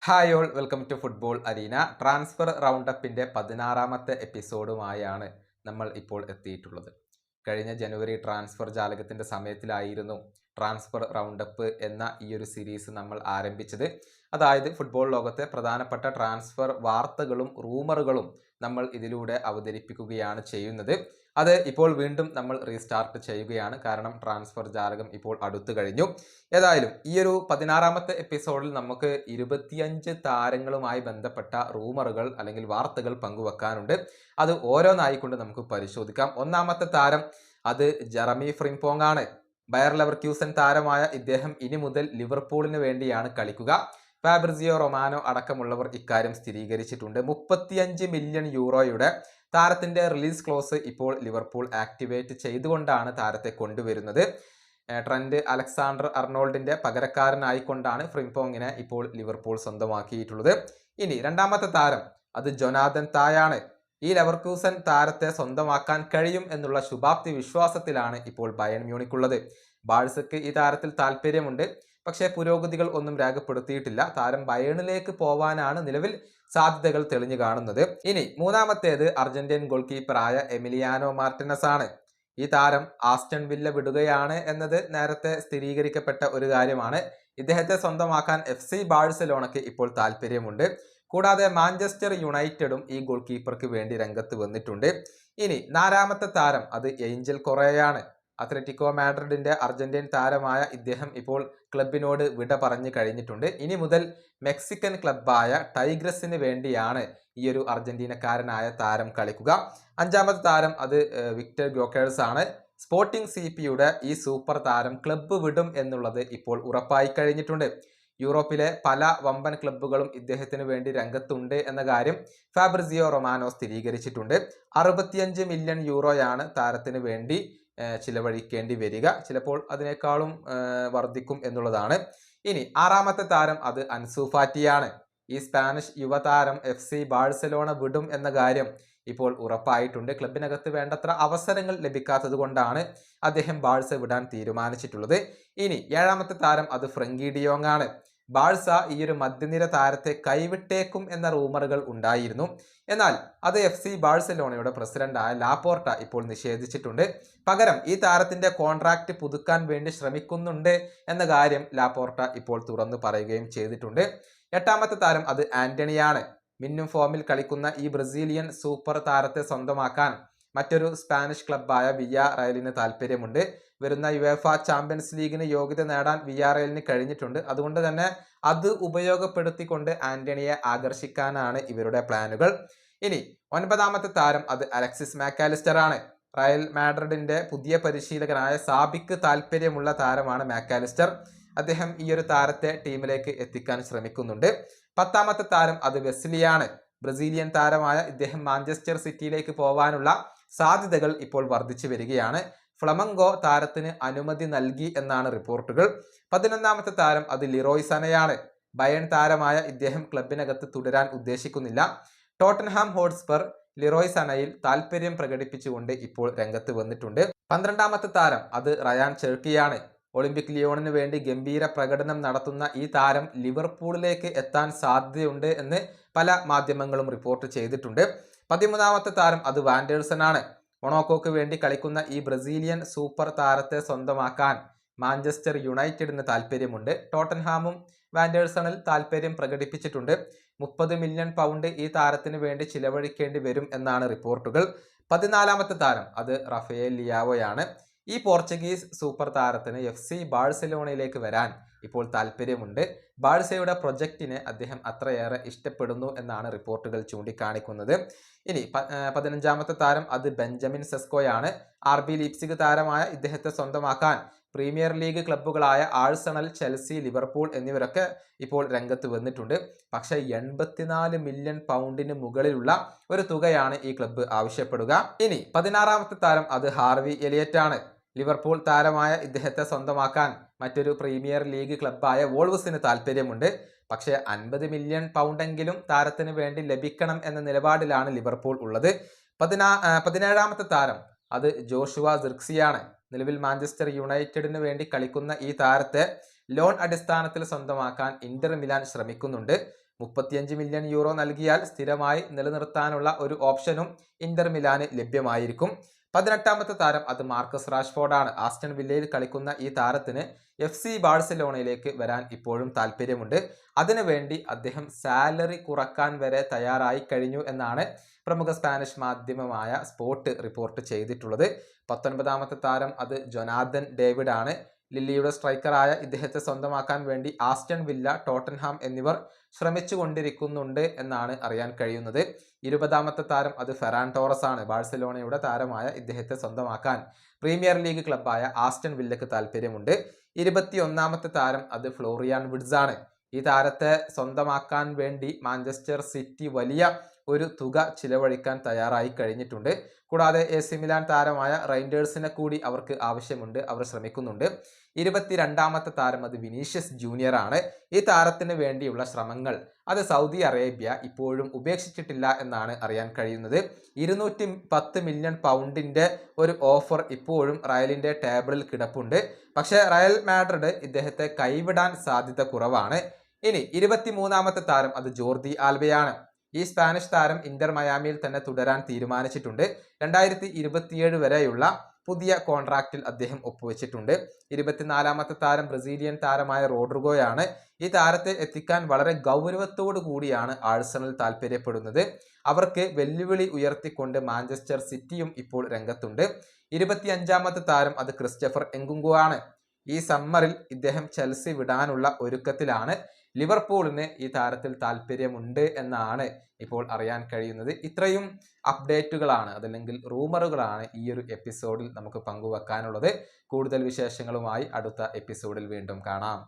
Hi all welcome to football arena. Transfer റൗണ്ടപ്പിൻ്റെ 16ാമത്തെ എപ്പിസോഡുമായാണ് നമ്മൾ ഇപ്പോൾ എത്തിയിട്ടുള്ളത്. കഴിഞ്ഞ ജനുവരി ട്രാൻസ്ഫർ ജാലകത്തിൻ്റെ സമയത്തിലായിരുന്നു ട്രാൻസ്ഫർ റൗണ്ടപ്പ് എന്ന ഈ ഒരു സീരീസ് നമ്മൾ ആരംഭിച്ചത്. അതായത് ഫുട്ബോൾ ലോകത്തെ പ്രധാനപ്പെട്ട ട്രാൻസ്ഫർ വാർത്തകളും റൂമറുകളും നമ്മൾ ഇതിലൂടെ അവതരിപ്പിക്കുകയാണ് ചെയ്യുന്നത്. അത് ഇപ്പോൾ വീണ്ടും നമ്മൾ റീസ്റ്റാർട്ട് ചെയ്യുകയാണ്, കാരണം ട്രാൻസ്ഫർ ജാലകം ഇപ്പോൾ അടുത്തു കഴിഞ്ഞു. ഏതായാലും ഈ ഒരു 16ാമത്തെ എപ്പിസോഡിൽ നമുക്ക് 25 താരങ്ങളുമായി ബന്ധപ്പെട്ട റൂമറുകൾ അല്ലെങ്കിൽ വാർത്തകൾ പങ്കുവെക്കാനുണ്ട്. അത് ഓരോന്നായിക്കൊണ്ട് നമുക്ക് പരിശോധിക്കാം. ഒന്നാമത്തെ താരം അത് ജെറമി ഫ്രിംപോങ് ആണ്. ബയർ ലെവർക്യൂസൻ താരമായ ഇദ്ദേഹം ഇനി മുതൽ ലിവർപൂളിന് വേണ്ടിയാണ് കളിക്കുക. ഫാബ്രിസിയോ റൊമാനോ അടക്കമുള്ളവർ ഇക്കാര്യം സ്ഥിരീകരിച്ചിട്ടുണ്ട്. 35 മില്യൺ യൂറോയുടെ താരത്തിന്റെ റിലീസ് ക്ലോസ് ഇപ്പോൾ ലിവർപൂൾ ആക്ടിവേറ്റ് ചെയ്തുകൊണ്ടാണ് താരത്തെ കൊണ്ടുവരുന്നത്. ട്രെന്റ് അലക്സാണ്ടർ അർണോൾഡിന്റെ പകരക്കാരനായിക്കൊണ്ടാണ് ഫ്രിംപോങ്ങിനെ ഇപ്പോൾ ലിവർപൂൾ സ്വന്തമാക്കിയിട്ടുള്ളത്. ഇനി രണ്ടാമത്തെ താരം അത് ജൊനാഥൻ തായാണ്. ഈ ലെവർക്യൂസൻ താരത്തെ സ്വന്തമാക്കാൻ കഴിയും എന്നുള്ള ശുഭാപ്തി വിശ്വാസത്തിലാണ് ഇപ്പോൾ ബയൺ മ്യൂണിക് ഉള്ളത്. ബാഴ്സയ്ക്ക് ഈ താരത്തിൽ താല്പര്യമുണ്ട്, പക്ഷേ പുരോഗതികൾ ഒന്നും രേഖപ്പെടുത്തിയിട്ടില്ല. താരം ബയണിലേക്ക് പോവാനാണ് നിലവിൽ സാധ്യതകൾ തെളിഞ്ഞു കാണുന്നത്. ഇനി മൂന്നാമത്തേത് അർജന്റീൻ ഗോൾ കീപ്പറായ എമിലിയാനോ മാർട്ടിനസ് ആണ്. ഈ താരം ആസ്റ്റൺ വില്ല വിടുകയാണ് എന്നത് നേരത്തെ സ്ഥിരീകരിക്കപ്പെട്ട ഒരു കാര്യമാണ്. ഇദ്ദേഹത്തെ സ്വന്തമാക്കാൻ FC ബാഴ്സലോണയ്ക്ക് ഇപ്പോൾ താല്പര്യമുണ്ട്. കൂടാതെ മാഞ്ചസ്റ്റർ യുണൈറ്റഡും ഈ ഗോൾ കീപ്പർക്ക് വേണ്ടി രംഗത്ത് വന്നിട്ടുണ്ട്. ഇനി നാലാമത്തെ താരം അത് ഏഞ്ചൽ കൊറേയാണ്. അത്ലറ്റിക്കോ മാഡ്രിഡിന്റെ അർജന്റീൻ താരമായ ഇദ്ദേഹം ഇപ്പോൾ ക്ലബിനോട് വിട പറഞ്ഞു കഴിഞ്ഞിട്ടുണ്ട്. ഇനി മുതൽ മെക്സിക്കൻ ക്ലബായ ടൈഗ്രസിന് വേണ്ടിയാണ് ഈ ഒരു അർജന്റീനക്കാരനായ താരം കളിക്കുക. അഞ്ചാമത്തെ താരം അത് വിക്ടർ ഗ്യോക്കേഴ്സ് ആണ്. സ്പോർട്ടിംഗ് CPയുടെ ഈ സൂപ്പർ താരം ക്ലബ്ബ് വിടും എന്നുള്ളത് ഇപ്പോൾ ഉറപ്പായി കഴിഞ്ഞിട്ടുണ്ട്. യൂറോപ്പിലെ പല വമ്പൻ ക്ലബ്ബുകളും ഇദ്ദേഹത്തിന് വേണ്ടി രംഗത്തുണ്ട് എന്ന കാര്യം ഫാബ്രിസിയോ റൊമാനോ സ്ഥിരീകരിച്ചിട്ടുണ്ട്. 65 മില്യൺ യൂറോയാണ് താരത്തിന് വേണ്ടി ചിലവഴിക്കേണ്ടി വരിക. ചിലപ്പോൾ അതിനേക്കാളും വർദ്ധിക്കും എന്നുള്ളതാണ്. ഇനി ആറാമത്തെ താരം അത് അൻസു ഫാറ്റിയാണ്. ഈ സ്പാനിഷ് യുവതാരം FC ബാഴ്സലോണ വിടും എന്ന കാര്യം ഇപ്പോൾ ഉറപ്പായിട്ടുണ്ട്. ക്ലബിനകത്ത് വേണ്ടത്ര അവസരങ്ങൾ ലഭിക്കാത്തത് കൊണ്ടാണ് അദ്ദേഹം ബാഴ്സ വിടാൻ തീരുമാനിച്ചിട്ടുള്ളത്. ഇനി ഏഴാമത്തെ താരം അത് ഫ്രങ്കി ഡിയോങ് ആണ്. ബാഴ്സ ഈ ഒരു മധ്യനിര താരത്തെ കൈവിട്ടേക്കും എന്ന റൂമറുകൾ ഉണ്ടായിരുന്നു. എന്നാൽ അത് FC ബാഴ്സലോണയുടെ പ്രസിഡന്റായ ലാപോർട്ട ഇപ്പോൾ നിഷേധിച്ചിട്ടുണ്ട്. പകരം ഈ താരത്തിന്റെ കോൺട്രാക്ട് പുതുക്കാൻ വേണ്ടി ശ്രമിക്കുന്നുണ്ട് എന്ന കാര്യം ലാപോർട്ട ഇപ്പോൾ തുറന്നു പറയുകയും ചെയ്തിട്ടുണ്ട്. എട്ടാമത്തെ താരം അത് ആന്റണിയാണ്. മിന്നും ഫോമിൽ കളിക്കുന്ന ഈ ബ്രസീലിയൻ സൂപ്പർ താരത്തെ സ്വന്തമാക്കാൻ മറ്റൊരു സ്പാനിഷ് ക്ലബ്ബായ വിയ്യാറയലിന് താല്പര്യമുണ്ട്. വരുന്ന യുവേഫ ചാമ്പ്യൻസ് ലീഗിന് യോഗ്യത നേടാൻ വിയ്യാറയലിന് കഴിഞ്ഞിട്ടുണ്ട്. അതുകൊണ്ട് തന്നെ അത് ഉപയോഗപ്പെടുത്തിക്കൊണ്ട് ആന്റണിയെ ആകർഷിക്കാനാണ് ഇവരുടെ പ്ലാനുകൾ. ഇനി ഒൻപതാമത്തെ താരം അത് അലക്സിസ് മാക്കാലിസ്റ്റർ ആണ്. റയൽ മാഡ്രിഡിന്റെ പുതിയ പരിശീലകനായ സാബിക്ക് താല്പര്യമുള്ള താരമാണ് മാക്കാലിസ്റ്റർ. അദ്ദേഹം ഈ ഒരു താരത്തെ ടീമിലേക്ക് എത്തിക്കാൻ ശ്രമിക്കുന്നുണ്ട്. പത്താമത്തെ താരം അത് വെസ്ലിയാണ്. ബ്രസീലിയൻ താരമായ ഇദ്ദേഹം മാഞ്ചസ്റ്റർ സിറ്റിയിലേക്ക് പോവാനുള്ള സാധ്യതകൾ ഇപ്പോൾ വർദ്ധിച്ചു വരികയാണ്. ഫ്ലമംഗോ താരത്തിന് അനുമതി നൽകി എന്നാണ് റിപ്പോർട്ടുകൾ. 11ാമത്തെ താരം അത് ലിറോയ് സനയാണ്. ബയൺ താരമായ ഇദ്ദേഹം ക്ലബിനകത്ത് തുടരാൻ ഉദ്ദേശിക്കുന്നില്ല. ടോട്ടൻഹാം ഹോട്ട്സ്പർ ലിറോയ് സനയിൽ താല്പര്യം പ്രകടിപ്പിച്ചുകൊണ്ട് ഇപ്പോൾ രംഗത്ത് വന്നിട്ടുണ്ട്. 12ാമത്തെ താരം അത് റയാൻ ചെർക്കിയാണ്. ഒളിമ്പിക് ലിയോണിന് വേണ്ടി ഗംഭീര പ്രകടനം നടത്തുന്ന ഈ താരം ലിവർപൂളിലേക്ക് എത്താൻ സാധ്യതയുണ്ട് എന്ന് പല മാധ്യമങ്ങളും റിപ്പോർട്ട് ചെയ്തിട്ടുണ്ട്. 13ാമത്തെ താരം അത് വാൻഡേഴ്സൺ ആണ്. മൊണോക്കോക്ക് വേണ്ടി കളിക്കുന്ന ഈ ബ്രസീലിയൻ സൂപ്പർ താരത്തെ സ്വന്തമാക്കാൻ മാഞ്ചസ്റ്റർ യുണൈറ്റഡിന് താല്പര്യമുണ്ട്. ടോട്ടൻഹാമും വാൻഡേഴ്സണിൽ താല്പര്യം പ്രകടിപ്പിച്ചിട്ടുണ്ട്. 30 മില്യൺ പൗണ്ട് ഈ താരത്തിന് വേണ്ടി ചിലവഴിക്കേണ്ടി വരും എന്നാണ് റിപ്പോർട്ടുകൾ. 14ാമത്തെ താരം അത് റഫേൽ ലിയാവോയാണ്. ഈ പോർച്ചുഗീസ് സൂപ്പർ താരത്തിന് FC ബാഴ്സലോണയിലേക്ക് വരാൻ ഇപ്പോൾ താല്പര്യമുണ്ട്. ബാഴ്സയുടെ പ്രൊജക്റ്റിനെ അദ്ദേഹം അത്രയേറെ ഇഷ്ടപ്പെടുന്നു എന്നാണ് റിപ്പോർട്ടുകൾ ചൂണ്ടിക്കാണിക്കുന്നത്. ഇനി 15ാമത്തെ താരം അത് ബെഞ്ചമിൻ സെസ്കോയാണ്. RB ലീപ്സിഗ് താരമായ ഇദ്ദേഹത്തെ സ്വന്തമാക്കാൻ പ്രീമിയർ ലീഗ് ക്ലബ്ബുകളായ ആഴ്സണൽ, ചെൽസി, ലിവർപൂൾ എന്നിവരൊക്കെ ഇപ്പോൾ രംഗത്ത് വന്നിട്ടുണ്ട്. പക്ഷേ 84 മില്യൺ പൗണ്ടിന് മുകളിലുള്ള ഒരു തുകയാണ് ഈ ക്ലബ്ബ് ആവശ്യപ്പെടുക. ഇനി 16ാമത്തെ താരം അത് ഹാർവി എലിയറ്റ് ആണ്. ലിവർപൂൾ താരമായ ഇദ്ദേഹത്തെ സ്വന്തമാക്കാൻ മറ്റൊരു പ്രീമിയർ ലീഗ് ക്ലബ്ബായ വോൾവ്സിന് താല്പര്യമുണ്ട്. പക്ഷേ 50 മില്യൺ പൗണ്ടെങ്കിലും താരത്തിന് വേണ്ടി ലഭിക്കണം എന്ന നിലപാടിലാണ് ലിവർപൂൾ ഉള്ളത്. 17ാമത്തെ താരം അത് ജോഷുവ സിർക്സിയാണ്. നിലവിൽ മാഞ്ചസ്റ്റർ യുണൈറ്റഡിന് വേണ്ടി കളിക്കുന്ന ഈ താരത്തെ ലോൺ അടിസ്ഥാനത്തിൽ സ്വന്തമാക്കാൻ ഇന്റർ മിലാൻ ശ്രമിക്കുന്നുണ്ട്. 35 മില്യൺ യൂറോ നൽകിയാൽ സ്ഥിരമായി നിലനിർത്താനുള്ള ഒരു ഓപ്ഷനും ഇന്റർ മിലാന് ലഭ്യമായിരിക്കും. 18ാമത്തെ താരം അത് മാർക്കസ് റാഷ്ഫോർഡാണ്. ആസ്റ്റൺ വില്ലയിൽ കളിക്കുന്ന ഈ താരത്തിന് FC ബാഴ്സലോണയിലേക്ക് വരാൻ ഇപ്പോഴും താല്പര്യമുണ്ട്. അതിനുവേണ്ടി അദ്ദേഹം സാലറി കുറക്കാൻ വരെ തയ്യാറായി കഴിഞ്ഞു എന്നാണ് പ്രമുഖ സ്പാനിഷ് മാധ്യമമായ സ്പോർട്ട് റിപ്പോർട്ട് ചെയ്തിട്ടുള്ളത്. 19ാമത്തെ താരം അത് ജൊനാഥൻ ഡേവിഡ് ആണ്. ലില്ലിയുടെ സ്ട്രൈക്കറായ ഇദ്ദേഹത്തെ സ്വന്തമാക്കാൻ വേണ്ടി ആസ്റ്റൺ വില്ല, ടോട്ടൻഹാം എന്നിവർ ശ്രമിച്ചുകൊണ്ടിരിക്കുന്നുണ്ട് എന്നാണ് അറിയാൻ കഴിയുന്നത്. 20ാമത്തെ താരം അത് ഫെറാൻ ടോറസ് ആണ്. ബാഴ്സലോണയുടെ താരമായ ഇദ്ദേഹത്തെ സ്വന്തമാക്കാൻ പ്രീമിയർ ലീഗ് ക്ലബ്ബായ ആസ്റ്റൺ വില്ലക്ക് താല്പര്യമുണ്ട്. 21ാമത്തെ താരം അത് ഫ്ലോറിയാൻ വിഡ്സ് ആണ്. ഈ താരത്തെ സ്വന്തമാക്കാൻ വേണ്ടി മാഞ്ചസ്റ്റർ സിറ്റി വലിയ ഒരു തുക ചിലവഴിക്കാൻ തയ്യാറായി കഴിഞ്ഞിട്ടുണ്ട്. കൂടാതെ AC മിലാൻ താരമായ റൈൻഡേഴ്സിനെ കൂടി അവർക്ക് ആവശ്യമുണ്ട്, അവർ ശ്രമിക്കുന്നുണ്ട്. 22ാമത്തെ താരം അത് വിനീഷ്യസ് ജൂനിയർ ആണ്. ഈ താരത്തിന് വേണ്ടിയുള്ള ശ്രമങ്ങൾ അത് സൗദി അറേബ്യ ഇപ്പോഴും ഉപേക്ഷിച്ചിട്ടില്ല എന്നാണ് അറിയാൻ കഴിയുന്നത്. 210 മില്യൺ പൗണ്ടിന്റെ ഒരു ഓഫർ ഇപ്പോഴും റയലിന്റെ ടേബിളിൽ കിടപ്പുണ്ട്. പക്ഷേ റയൽ മാഡ്രിഡ് ഇദ്ദേഹത്തെ കൈവിടാൻ സാധ്യത കുറവാണ്. ഇനി 23ാമത്തെ താരം അത് ജോർദി ആൽബയാണ്. ഈ സ്പാനിഷ് താരം ഇന്റർ മയാമിയിൽ തന്നെ തുടരാൻ തീരുമാനിച്ചിട്ടുണ്ട്. 2027 വരെയുള്ള പുതിയ കോൺട്രാക്റ്റിൽ അദ്ദേഹം ഒപ്പുവെച്ചിട്ടുണ്ട്. 24ാമത്തെ താരം ബ്രസീലിയൻ താരമായ റോഡ്രിഗോയാണ്. ഈ താരത്തെ എത്തിക്കാൻ വളരെ ഗൗരവത്തോടു കൂടിയാണ് ആഴ്സണൽ താല്പര്യപ്പെടുന്നത്. അവർക്ക് വെല്ലുവിളി ഉയർത്തിക്കൊണ്ട് മാഞ്ചസ്റ്റർ സിറ്റിയും ഇപ്പോൾ രംഗത്തുണ്ട്. 25ാമത്തെ താരം അത് ക്രിസ്റ്റഫർ എങ്കുങ്കോ ആണ്. ഈ സമ്മറിൽ ഇദ്ദേഹം ചെൽസി വിടാനുള്ള ഒരുക്കത്തിലാണ്. ലിവർപൂളിന് ഈ താരത്തിൽ താല്പര്യമുണ്ട് എന്നാണ് ഇപ്പോൾ അറിയാൻ കഴിയുന്നത്. ഇത്രയും അപ്ഡേറ്റുകളാണ്, അതല്ലെങ്കിൽ റൂമറുകളാണ് ഈ ഒരു എപ്പിസോഡിൽ നമുക്ക് പങ്കുവെക്കാനുള്ളത്. കൂടുതൽ വിശേഷങ്ങളുമായി അടുത്ത എപ്പിസോഡിൽ വീണ്ടും കാണാം.